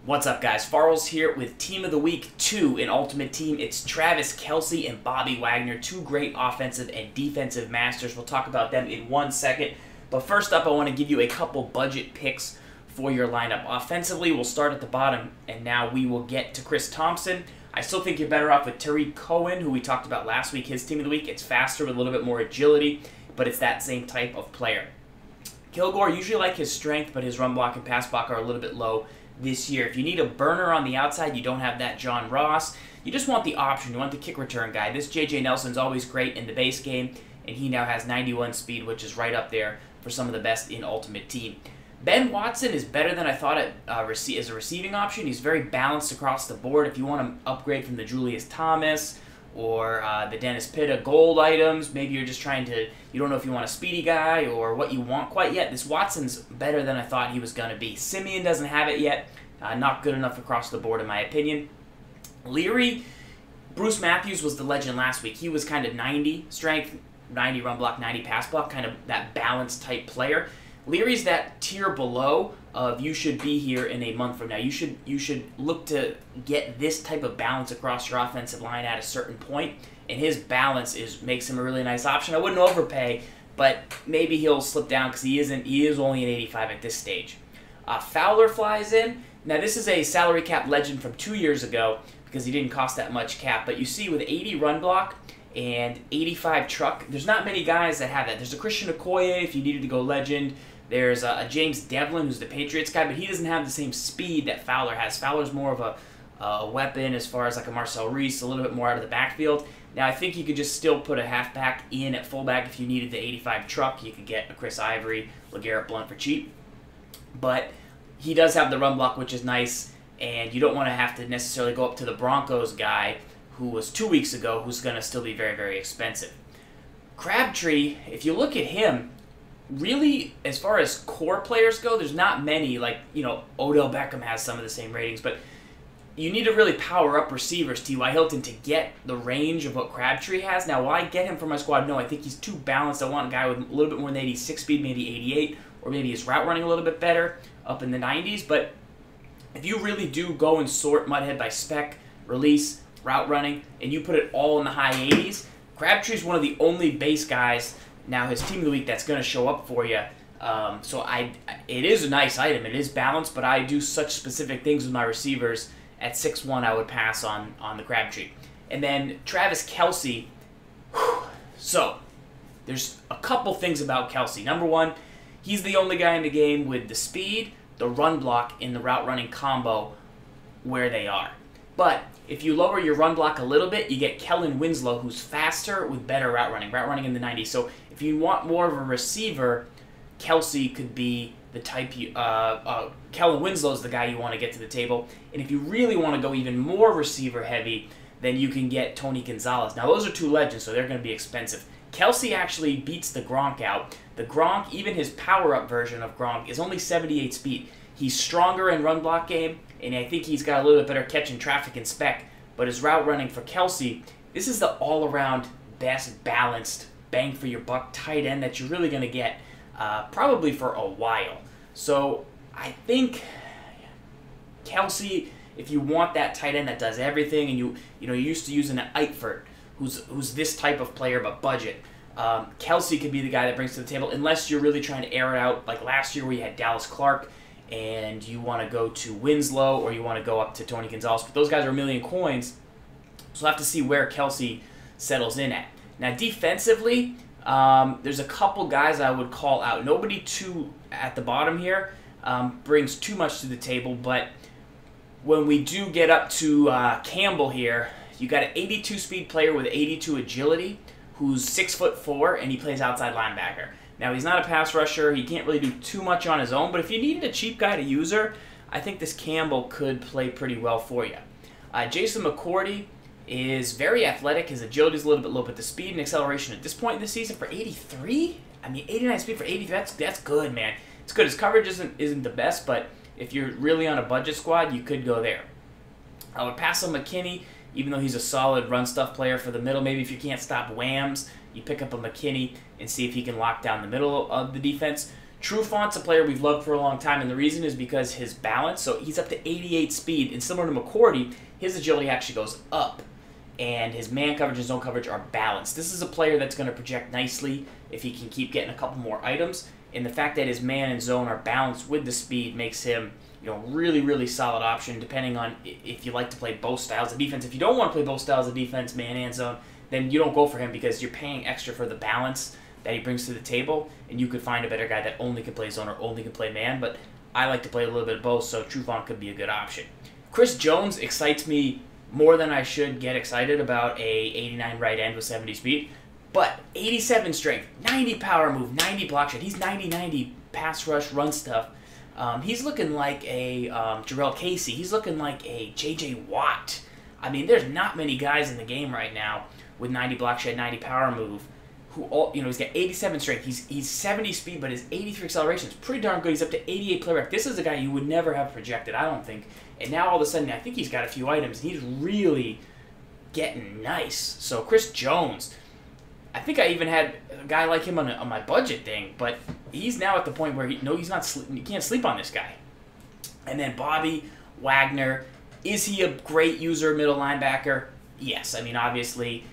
What's up, guys? Farls here with Team of the Week 2 in Ultimate Team. It's Travis Kelce and Bobby Wagner, two great offensive and defensive masters. We'll talk about them in 1 second. But first up, I want to give you a couple budget picks for your lineup. Offensively, we'll start at the bottom, and now we will get to Chris Thompson. I still think you're better off with Tariq Cohen, who we talked about last week, his Team of the Week. It's faster with a little bit more agility, but it's that same type of player. Kilgore, usually like his strength, but his run block and pass block are a little bit low this year. If you need a burner on the outside, you don't have that John Ross. You just want the option. You want the kick return guy. This J.J. Nelson's always great in the base game, and he now has 91 speed, which is right up there for some of the best in Ultimate Team. Ben Watson is better than I thought as a receiving option. He's very balanced across the board. If you want to upgrade from the Julius Thomas or the Dennis Pitta gold items, maybe you're just trying to, you don't know if you want a speedy guy or what you want quite yet. This Watson's better than I thought he was going to be. Simeon doesn't have it yet. Not good enough across the board in my opinion. Leary, Bruce Matthews was the legend last week. He was kind of 90 strength, 90 run block, 90 pass block, kind of that balanced type player. Leary's that tier below of you should be here in a month from now. You should look to get this type of balance across your offensive line at a certain point, and his balance makes him a really nice option. I wouldn't overpay, but maybe he'll slip down because he is only an 85 at this stage. Fowler flies in. Now this is a salary cap legend from 2 years ago because he didn't cost that much cap, but you see with 80 run block and 85 truck, there's not many guys that have that. There's a Christian Okoye if you needed to go legend. There's a James Devlin, who's the Patriots guy, but he doesn't have the same speed that Fowler has. Fowler's more of a weapon as far as like a Marcel Reese, a little bit more out of the backfield. Now, I think you could just still put a halfback in at fullback if you needed the 85 truck. You could get a Chris Ivory, LeGarrette Blount for cheap. But he does have the run block, which is nice, and you don't want to have to necessarily go up to the Broncos guy, who was 2 weeks ago, who's going to still be very, very expensive. Crabtree, if you look at him, really, as far as core players go, there's not many. Like, you know, Odell Beckham has some of the same ratings, but you need to really power up receivers, T.Y. Hilton, to get the range of what Crabtree has. Now, will I get him for my squad? No, I think he's too balanced. I want a guy with a little bit more than 86 speed, maybe 88, or maybe his route running a little bit better, up in the 90s. But if you really do go and sort Mudhead by spec, release, route running, and you put it all in the high 80s, Crabtree's one of the only base guys now his Team of the Week that's going to show up for you. It is a nice item. It is balanced, but I do such specific things with my receivers. At 6'1", I would pass on the Crabtree. And then Travis Kelce. So, there's a couple things about Kelce. Number one, he's the only guy in the game with the speed, the run block, and the route running combo where they are. But if you lower your run block a little bit, you get Kellen Winslow, who's faster with better route running in the 90s. So if you want more of a receiver, Kelce could be the type Kellen Winslow's the guy you want to get to the table. And if you really want to go even more receiver heavy, then you can get Tony Gonzalez. Now those are two legends, so they're going to be expensive. Kelce actually beats the GRONK out. The GRONK, even his power-up version of GRONK, is only 78 speed. He's stronger in run block game, and I think he's got a little bit better catch in traffic and spec. But his route running for Kelce, this is the all-around best balanced bang for your buck tight end that you're really going to get probably for a while. So I think Kelce, if you want that tight end that does everything, and you're used to using an Eifert, who's this type of player but budget, Kelce could be the guy that brings to the table, unless you're really trying to air it out like last year where you had Dallas Clark, and you want to go to Winslow, or you want to go up to Tony Gonzalez. But those guys are a million coins, so we'll have to see where Kelce settles in at. Now, defensively, there's a couple guys I would call out. Nobody too at the bottom here brings too much to the table, but when we do get up to Campbell here, you got an 82 speed player with 82 agility who's 6'4", and he plays outside linebacker. Now, he's not a pass rusher. He can't really do too much on his own, but if you needed a cheap guy to use her, I think this Campbell could play pretty well for you. Jason McCourty is very athletic. His agility is a little bit low, but the speed and acceleration at this point in the season for 83? I mean, 89 speed for 80, that's good, man. It's good. His coverage isn't the best, but if you're really on a budget squad, you could go there. I would pass on McKinney, even though he's a solid run stuff player for the middle. Maybe if you can't stop Whams, you pick up a McKinney and see if he can lock down the middle of the defense. Trufont's a player we've loved for a long time, and the reason is because his balance, so he's up to 88 speed, and similar to McCourty, his agility actually goes up, and his man coverage and zone coverage are balanced. This is a player that's going to project nicely if he can keep getting a couple more items, and the fact that his man and zone are balanced with the speed makes him, you know, really, really solid option depending on if you like to play both styles of defense. If you don't want to play both styles of defense, man and zone, then you don't go for him because you're paying extra for the balance that he brings to the table, and you could find a better guy that only can play zone or only can play man, but I like to play a little bit of both, so Trufant could be a good option. Chris Jones excites me more than I should get excited about a 89 right end with 70 speed, but 87 strength, 90 power move, 90 block shot. He's 90-90 pass rush run stuff. He's looking like a Jarrell Casey. He's looking like a J.J. Watt. I mean, there's not many guys in the game right now with 90 block shed, 90 power move, who all, you know, he's got 87 strength. He's 70 speed, but his 83 acceleration is pretty darn good. He's up to 88 play rec. This is a guy you would never have projected, I don't think. And now all of a sudden, I think he's got a few items, and he's really getting nice. So Chris Jones, I think I even had a guy like him on my budget thing, but he's now at the point where he's not. You can't sleep on this guy. And then Bobby Wagner, is he a great user, middle linebacker? Yes. I mean, obviously,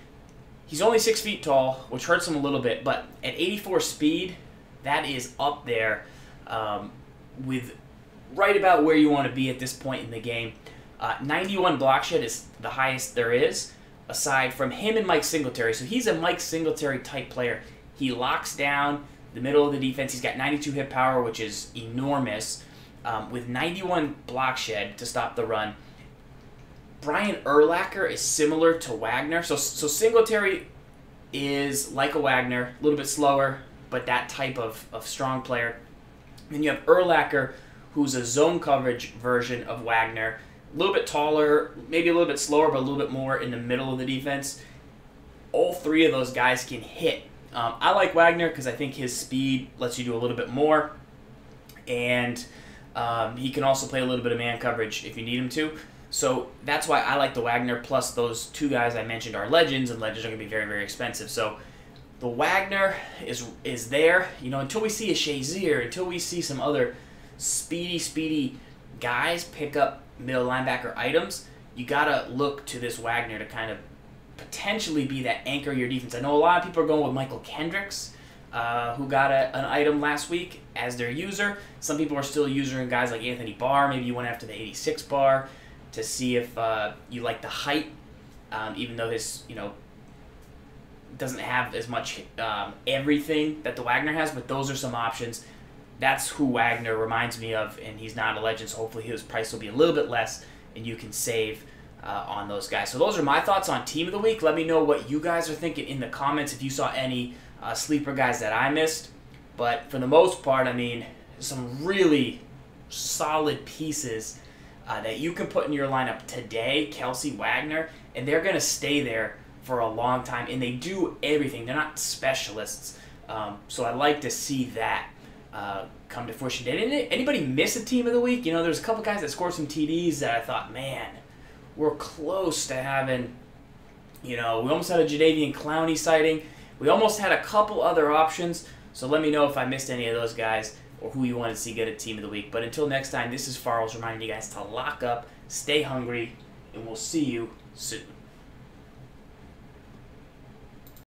he's only 6 feet tall, which hurts him a little bit, but at 84 speed, that is up there with right about where you want to be at this point in the game. 91 block shed is the highest there is, aside from him and Mike Singletary. So he's a Mike Singletary type player. He locks down the middle of the defense. He's got 92 hit power, which is enormous, with 91 block shed to stop the run. Brian Urlacher is similar to Wagner. So Singletary is like a Wagner, a little bit slower, but that type of strong player. Then you have Urlacher, who's a zone coverage version of Wagner, a little bit taller, maybe a little bit slower, but a little bit more in the middle of the defense. All three of those guys can hit. I like Wagner because I think his speed lets you do a little bit more, and he can also play a little bit of man coverage if you need him to. So that's why I like the Wagner, plus those two guys I mentioned are legends, and legends are going to be very, very expensive. So the Wagner is there. You know, until we see a Shazier, until we see some other speedy guys pick up middle linebacker items, you got to look to this Wagner to kind of potentially be that anchor of your defense. I know a lot of people are going with Michael Kendricks, who got an item last week as their user. Some people are still using guys like Anthony Barr. Maybe you went after the 86 bar to see if you like the height, even though his, you know, doesn't have as much everything that the Wagner has, but those are some options. That's who Wagner reminds me of, and he's not a legend, so hopefully his price will be a little bit less, and you can save on those guys. So those are my thoughts on Team of the Week. Let me know what you guys are thinking in the comments if you saw any sleeper guys that I missed. But for the most part, I mean, some really solid pieces that you can put in your lineup today, Kelce, Wagner, and they're going to stay there for a long time, and they do everything. They're not specialists, so I'd like to see that come to fruition. Did anybody miss a Team of the Week? You know, there's a couple guys that scored some TDs that I thought, man, we're close to having, you know, we almost had a Jadeveon Clowney sighting. We almost had a couple other options, so let me know if I missed any of those guys or who you want to see get a Team of the Week. But until next time, this is Farls reminding you guys to lock up, stay hungry, and we'll see you soon.